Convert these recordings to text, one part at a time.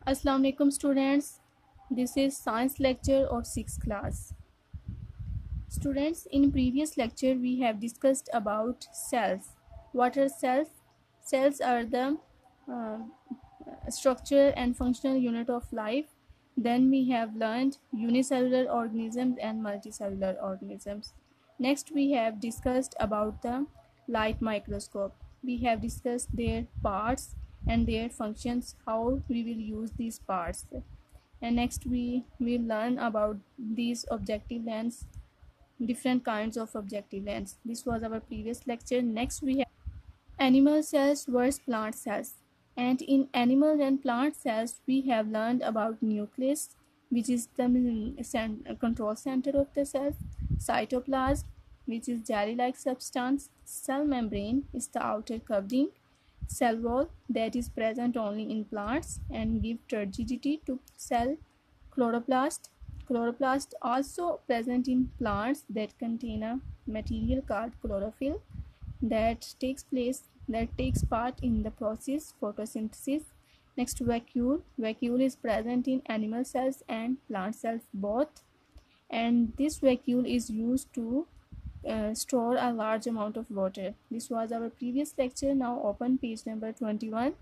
Assalamu alaikum students. This is science lecture of 6th class. Students, in previous lecture we have discussed about cells. What are cells? Cells are the uh, structure and functional unit of life. Then we have learned unicellular organisms and multicellular organisms. Next we have discussed about the light microscope. We have discussed their parts and their functions, how we will use these parts. And next we will learn about these objective lens, different kinds of objective lens. This was our previous lecture. Next we have animal cells versus plant cells. And in animal and plant cells, we have learned about nucleus, which is the control center of the cell, cytoplasm, which is jelly-like substance, cell membrane is the outer covering, cell wall that is present only in plants and give turgidity to cell, chloroplast. Chloroplast also present in plants that contain a material called chlorophyll that takes part in the process photosynthesis. Next, vacuole. Vacuole is present in animal cells and plant cells both, and this vacuole is used to store a large amount of water. This was our previous lecture. Now open page number 21,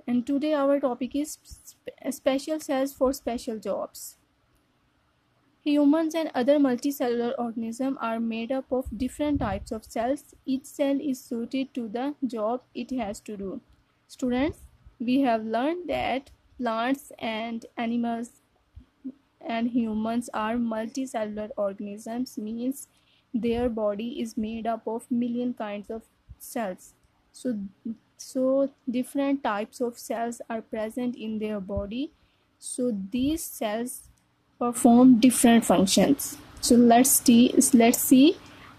and today our topic is special cells for special jobs. Humans and other multicellular organisms are made up of different types of cells. Each cell is suited to the job it has to do. Students, we have learned that plants and animals and humans are multicellular organisms, means their body is made up of million kinds of cells. So different types of cells are present in their body. So these cells perform different functions. So let's see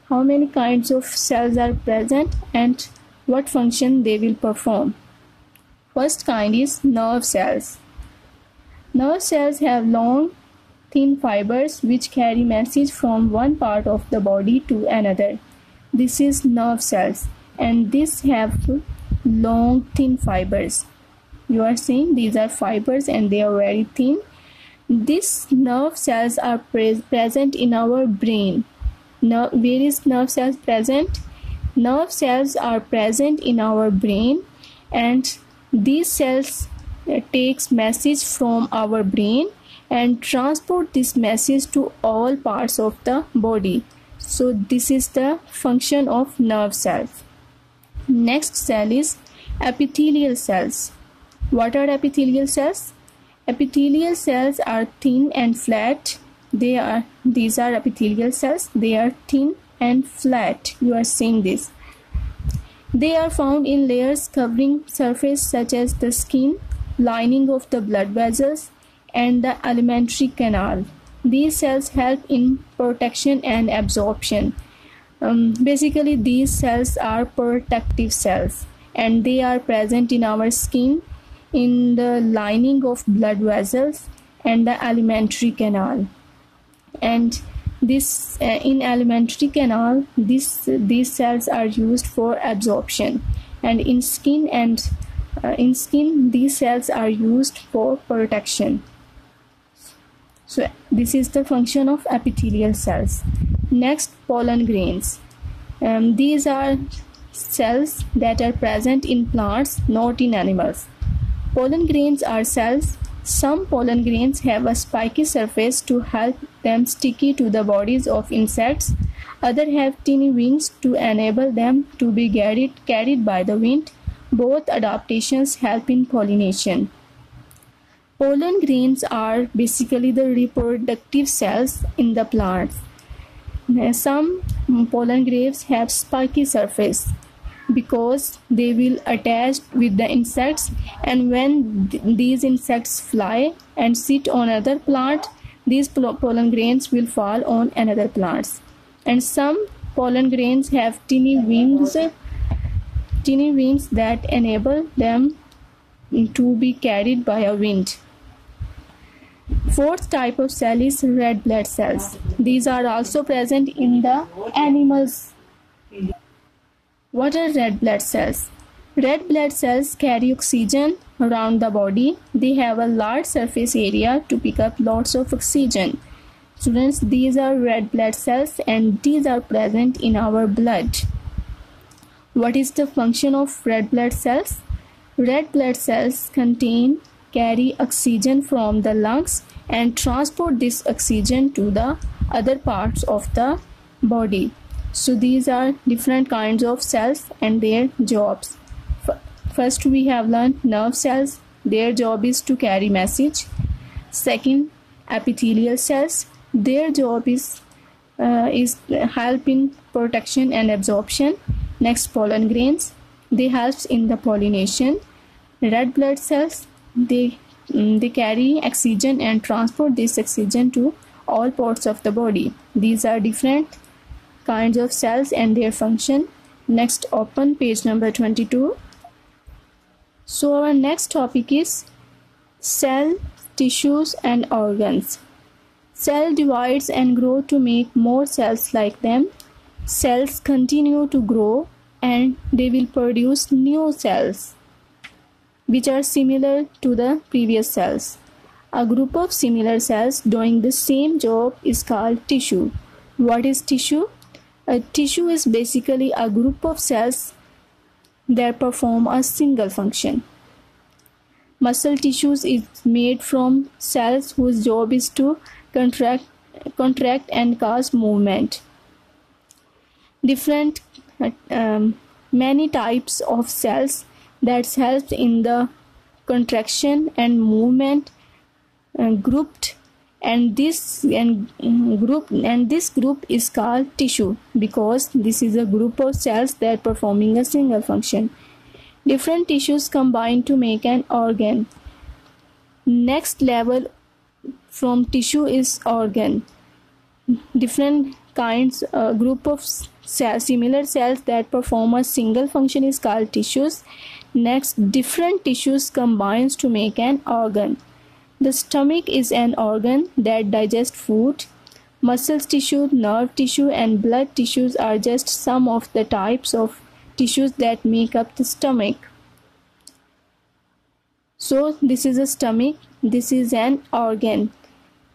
how many kinds of cells are present and what function they will perform. First kind is nerve cells. Nerve cells have long, thin fibers which carry message from one part of the body to another. This is nerve cells, and these have long, thin fibers. You are seeing these are fibers and they are very thin. These nerve cells are present in our brain. Now, where is nerve cells present? Nerve cells are present in our brain, and these cells takes message from our brain and transport this message to all parts of the body. So this is the function of nerve cells. Next cell is epithelial cells. What are epithelial cells? Epithelial cells are thin and flat. These are epithelial cells. They are thin and flat. You are seeing this. They are found in layers covering surface such as the skin, lining of the blood vessels, and the alimentary canal. These cells help in protection and absorption. Basically, these cells are protective cells, and they are present in our skin, in the lining of blood vessels, and the alimentary canal. And this in alimentary canal, these cells are used for absorption, and in skin these cells are used for protection. So this is the function of epithelial cells. Next, pollen grains. These are cells that are present in plants, not in animals. Pollen grains are cells. Some pollen grains have a spiky surface to help them sticky to the bodies of insects. Others have tiny wings to enable them to be carried by the wind. Both adaptations help in pollination. Pollen grains are basically the reproductive cells in the plants. Some pollen grains have spiky surface because they will attach with the insects, and when these insects fly and sit on another plant, these pollen grains will fall on another plants. And some pollen grains have tiny wings that enable them to be carried by a wind. Fourth type of cell is red blood cells. These are also present in the animals. What are red blood cells? Red blood cells carry oxygen around the body. They have a large surface area to pick up lots of oxygen. Students, these are red blood cells and these are present in our blood. What is the function of red blood cells? Red blood cells carry oxygen from the lungs and transport this oxygen to the other parts of the body. So these are different kinds of cells and their jobs. First, we have learned nerve cells. Their job is to carry message. Second, epithelial cells. Their job is help in protection and absorption. Next, pollen grains. They help in the pollination. Red blood cells. They carry oxygen and transport this oxygen to all parts of the body. These are different kinds of cells and their function. Next, open page number 22. So our next topic is cell, tissues and organs. Cell divides and grow to make more cells like them. Cells continue to grow and they will produce new cells which are similar to the previous cells. A group of similar cells doing the same job is called tissue. What is tissue? A tissue is basically a group of cells that perform a single function. Muscle tissues is made from cells whose job is to contract and cause movement. Many types of cells that help in the contraction and movement grouped, and this group is called tissue because this is a group of cells that performing a single function. Different tissues combine to make an organ. Next level from tissue is organ. Different kinds group of similar cells that perform a single function is called tissues. Next, different tissues combines to make an organ. The stomach is an organ that digests food. Muscle tissue, nerve tissue and blood tissues are just some of the types of tissues that make up the stomach. So this is a stomach, this is an organ.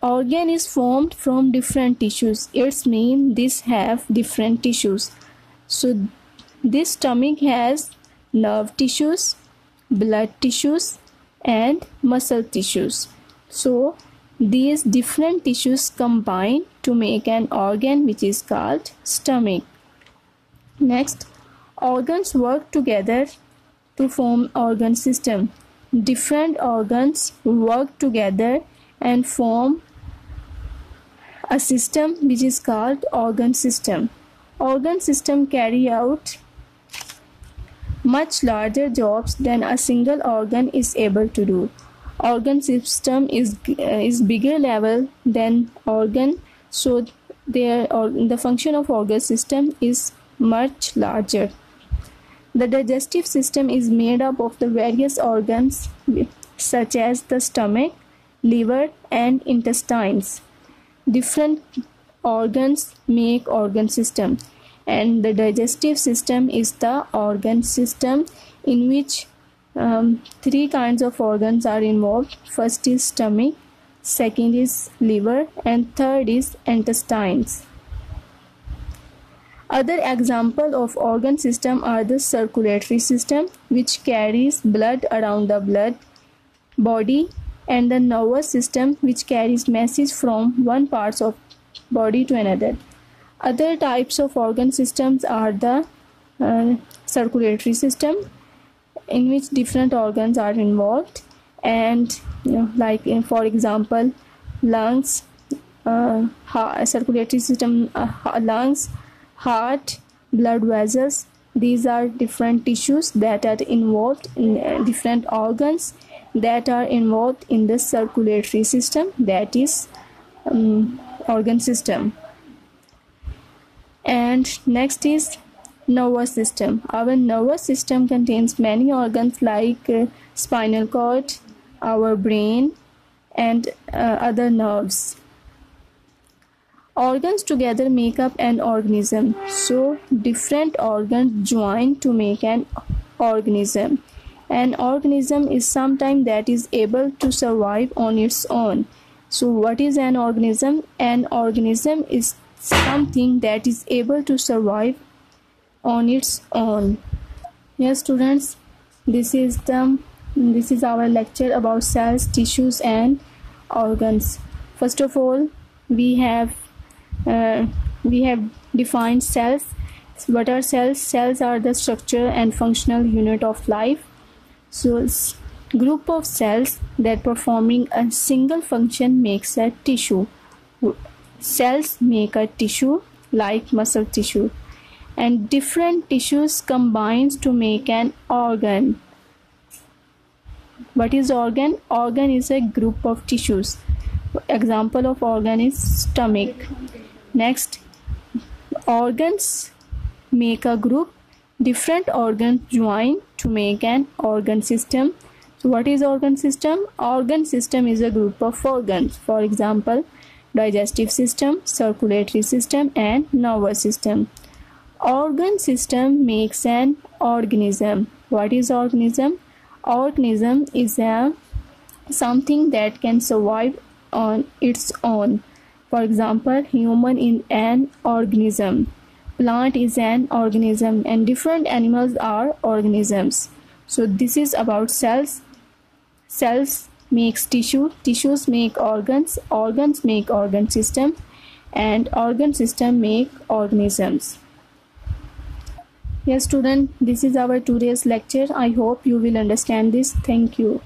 Organ is formed from different tissues. It means these have different tissues. So this stomach has nerve tissues, blood tissues and muscle tissues. So these different tissues combine to make an organ which is called stomach. Next, organs work together to form organ system. Different organs work together and form a system which is called organ system. Organ system carry out much larger jobs than a single organ is able to do. Organ system is bigger level than organ, so the function of organ system is much larger. The digestive system is made up of the various organs such as the stomach, liver and intestines. Different organs make organ system, and the digestive system is the organ system in which three kinds of organs are involved. First is stomach, second is liver and third is intestines. Other examples of organ system are the circulatory system, which carries blood around the body, and the nervous system, which carries message from one part of body to another. Other types of organ systems are the circulatory system, in which different organs are involved, and for example, lungs, circulatory system, lungs, heart, blood vessels. These are different tissues that are involved in different organs that are involved in the circulatory system, that is organ system. And next is nervous system. Our nervous system contains many organs like spinal cord, our brain and other nerves. Organs together make up an organism. So different organs join to make an organism. An organism is something that is able to survive on its own. So what is an organism? An organism is something that is able to survive on its own. Yes students, this is our lecture about cells, tissues and organs. First of all, we have defined cells. What are cells? Cells are the structure and functional unit of life. So group of cells that performing a single function makes a tissue. Cells make a tissue like muscle tissue, and different tissues combines to make an organ. What is organ? Organ is a group of tissues. Example of organ is stomach. Next, organs make a group. Different organs join to make an organ system. So what is organ system? Organ system is a group of organs. For example, digestive system, circulatory system and nervous system. Organ system makes an organism. What is organism? Organism is something that can survive on its own. For example, human is an organism, plant is an organism, and different animals are organisms. So this is about cells. Cells makes tissue, tissues make organs, organs make organ system, and organ system make organisms. Yes student, this is our today's lecture. I hope you will understand this. Thank you.